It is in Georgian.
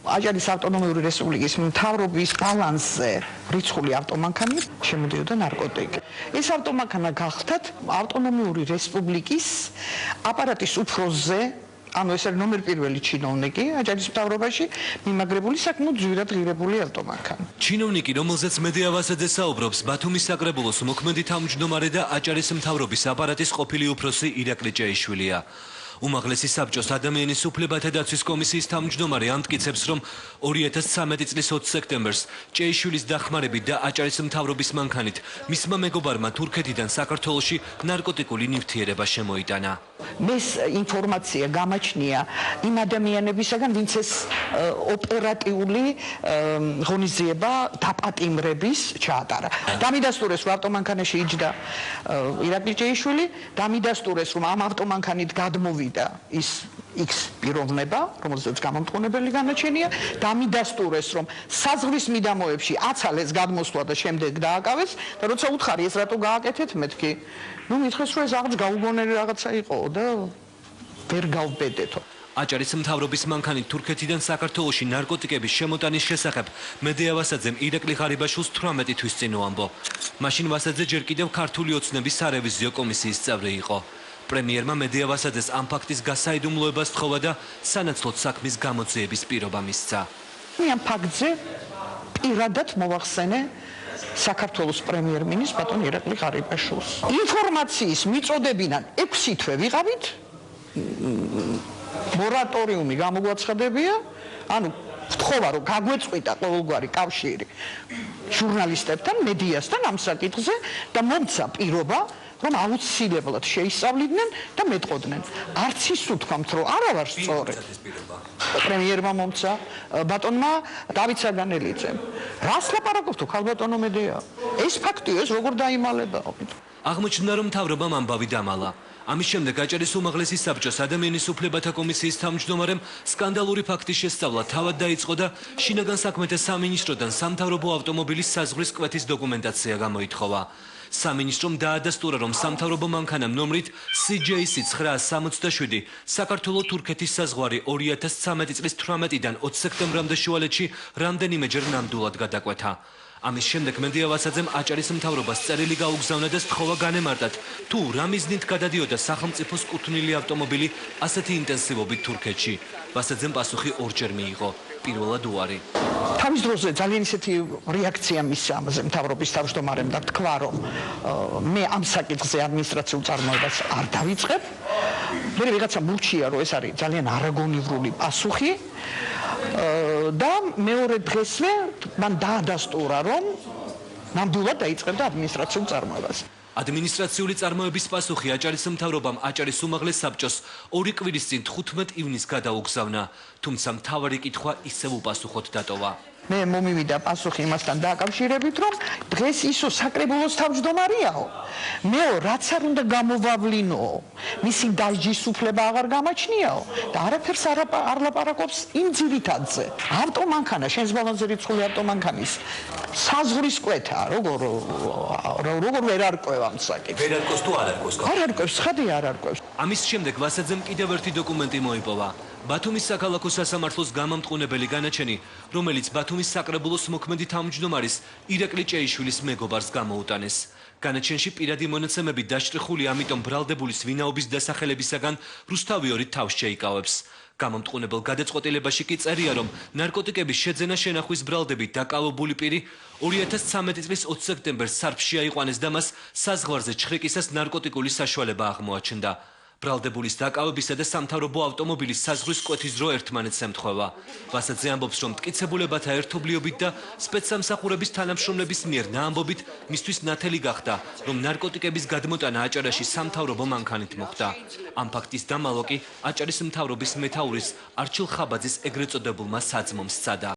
აჭარის ავტონომიური რესპუბლიკის მთავრობის ბალანსზე რიცხული ავტომანქანით შემოდიოდა ნარკოტიკი. ეს ავტომანქანა გახდათ ავტონომიური რესპუბლიკის აპარატის უფროსზე, ანუ ეს არის ნომერ პირველი ჩინოვნიკი აჭარის მთავრობაში მიმაგრებული საკმაოდ ძვირად ღირებული ავტომანქანა. ჩინოვნიკი, რომელზეც მედია ვასაძე საუბრობს, ბათუმის საკრებულოს მოქმედი თავმჯდომარე და აჭარის მთავრობის აპარატის ყოფილი უფროსი ირაკლი ჭეიშვილია. უმაღლესი საბჭოს ადამიანის უფლებათა დაცვის კომისიის თავმჯდომარე ამტკიცებს, რომ 2013 წლის 20 სექტემბერს ჭეიშვილის დახმარებით და აჭარის მთავრობის მანქანით მისმა მეგობარმა თურქეთიდან საქართველოში ნარკოტიკული ნივთიერება შემოიტანა. მეს ინფორმაცია გამაჩნია იმ ადამიანებისაგან, ვინც ეს ოპერატიული ღონისძიება დაპატიმრების ჩაატარა. დამიდასტურეს, რომ ავტომანქანაში იჯდა ირაკლი ჭეიშვილი, დამიდასტურეს, რომ ამ ავტომანქანით გადმოვიდა ის X პიროვნება, რომელზეც გამომტყუნებელი განაჩენია, დამიდასტურეს, რომ საზღვრის მიდამოებში აცალეს გადმოსვლა და შემდეგ დააკავეს და როცა უთხარი ეს რატო გააკეთეთ, მეთქი, მითხრეს, რომ ეს რაღაც გაუგონელი რაღაცა იყო და ვერ გავბედეთო. აჭარის მთავრობის მანქანით თურქეთიდან საქართველოში ნარკოტიკების შემოტანის შესახებ მედია ვასაძემ ირაკლი ღარიბაშვილს 18 თვის წინ მოამბო. მაშინ ვასაძე ჯერ კიდევ ქართული ოცნების სარევიზიო კომისიის წევრი იყო. პრემიერმა მედია ვასაძეს ამ ფაქტის გასაიდუმლოებას თხოვა და სანაცვლოდ საქმის გამოძიების პირობა მისცა. ამ ფაქტზე პირადად მოვახსენე საქართველოს პრემიერ-მინისტრს ბატონ ირაკლი ღარიბაშვილს. ინფორმაციის მიწოდებიდან 6 თვე ვიყავით. მორატორიუმი გამოგვაცხადებია, ანუ ვთხოვა, რომ გაგვეწყვიტა ყოველგვარი კავშირი ჟურნალისტებთან, მედიასთან ამ საკითხზე და მომცა პირობა, რომ აუცილებლად შეისწავლიდნენ და მეტყოდნენ. არც ის უთქვამთ, რომ არა ვარ სწორი. პრემიერმა მომცა, ბატონმა დავით საგანელიძემ. რას ლაპარაკობთ, ქალბატონო მედია? ეს ფაქტია, ეს როგორ დაიმალება? აღმოჩნდა, რომ მთავრობამ ამბავი დამალა. ამის შემდეგ აჭარის უმაღლესი საბჭოს ადამიანის უფლებათა კომისიის თავმჯდომარემ სკანდალური ფაქტის შესწავლა თავად დაიწყო და შინაგან საქმეთა სამინისტროდან სამთავრობო ავტომობილის საზღვრის კვეთის დოკუმენტაცია გამოითხოვა. სამინისტრომ დაადასტურა, რომ სამთავრობო მანქანამ ნომრით CJC 967 საქართველო-თურქეთის საზღვარი 2013 წლის 18-დან 20 სექტემბრამდე შუალედში რამდენიმეჯერ ნამდვილად გადაკვეთა. ამის შემდეგ მედია ვასაძემ აჭარის მთავრობას წერილი გაუგზავნა და სთხოვა განემარტათ, თუ რა მიზნით გადადიოდა სახელმწიფოს კუთვნილი ავტომობილი ასეთი ინტენსივობით თურქეთში. ვასაძემ პასუხი ორჯერ მიიღო. პირველად უარი. თავის დროზე ძალიან ისეთი რეაქცია მისცა ამაზე მთავრობის თავმჯდომარემ და თქვა, რომ მე ამ საკითხზე ადმინისტრაციულ წარმოებას არ დავიწყებ. მე ვიღაცა მურჩია, რომ ეს არის ძალიან არაგონივრული პასუხი. და მეორე დღესვე მან დაადასტურა, რომ ნამდვილად დაიწყებდა ადმინისტრაციულ წარმოებას. ადმინისტრაციული წარმოების პასუხი აჭარის მთავრობამ აჭარის უმაღლეს საბჭოს 2 კვირის წინ 15 ივნისს გადაუგზავნა, თუმცა მთავარი კითხვა ისევ უპასუხოდ დატოვა. მე მომივიდა პასუხი იმასთან დაკავშირებით, რომ დღეს ისო საკრებულოს თავმჯდომარეაო. მეო რაც არ უნდა გამოვავლინო, მისი დასჯის უფლება აღარ გამაჩნიაო და არაფერს არ ლაპარაკობს იმ ძირითადზე. ავტომანქანა, შენს ბალანსზე რიცხული ავტომანქანის საზღვრის კვეთა, როგორ ვერ არკვევა ამ საკითხს. ვერ არკვევს თუ არ არკვევს? არ არკვევს, ხადი არ არკვევს. ამის შემდეგ ვასაძემ კიდევ ერთი დოკუმენტი მოიპოვა. ბათუმის საქალაქო სასამართლოს გამამტყუნებელი განაჩენი, რომელიც ბათუმის საკრებულოს მოქმედი თავმჯდომარის ირაკლი ჭეიშვილის მეგობარს გამოუტანეს. განაჩენში პირადი მონაცემებით დაშტრიხული, ამიტომ ბრალდებულის ვინაობის დასახელებისაგან რუსთავიორი თავს შეიკავებს. გამომტყუნებელ გადაწყვეტილებაში კი წერია, რომ ნარკოტიკების შეძენა შენახვის ბრალდებით დაკავებული პირი 2013 წლის 20 სექტემბერს სარფში აიყვანეს და მას საზღვარზე ჩხრიკისას ნარკოტიკული საშუალება აღმოაჩნდა. ბრალდებულის დაკავებისა და სამთავრობო ავტომობილის საზღვრის კვეთის დრო ერთმანეთს ემთხვევა. ვასაძე ამბობს, რომ მტკიცებულებათა ერთობლიობით და სპეცსამსახურების თანამშრომლების მიერ ნაამბობით მისთვის ნათელი გახდა, რომ ნარკოტიკების გადმოტანა აჭარაში სამთავრობო მანქანით მოხდა. ამ ფაქტის დამალო კი აჭარის მთავრობის მეთაურის არჩილ ხაბაძის ეგრეთ წოდებულმა საძმომ სცადა.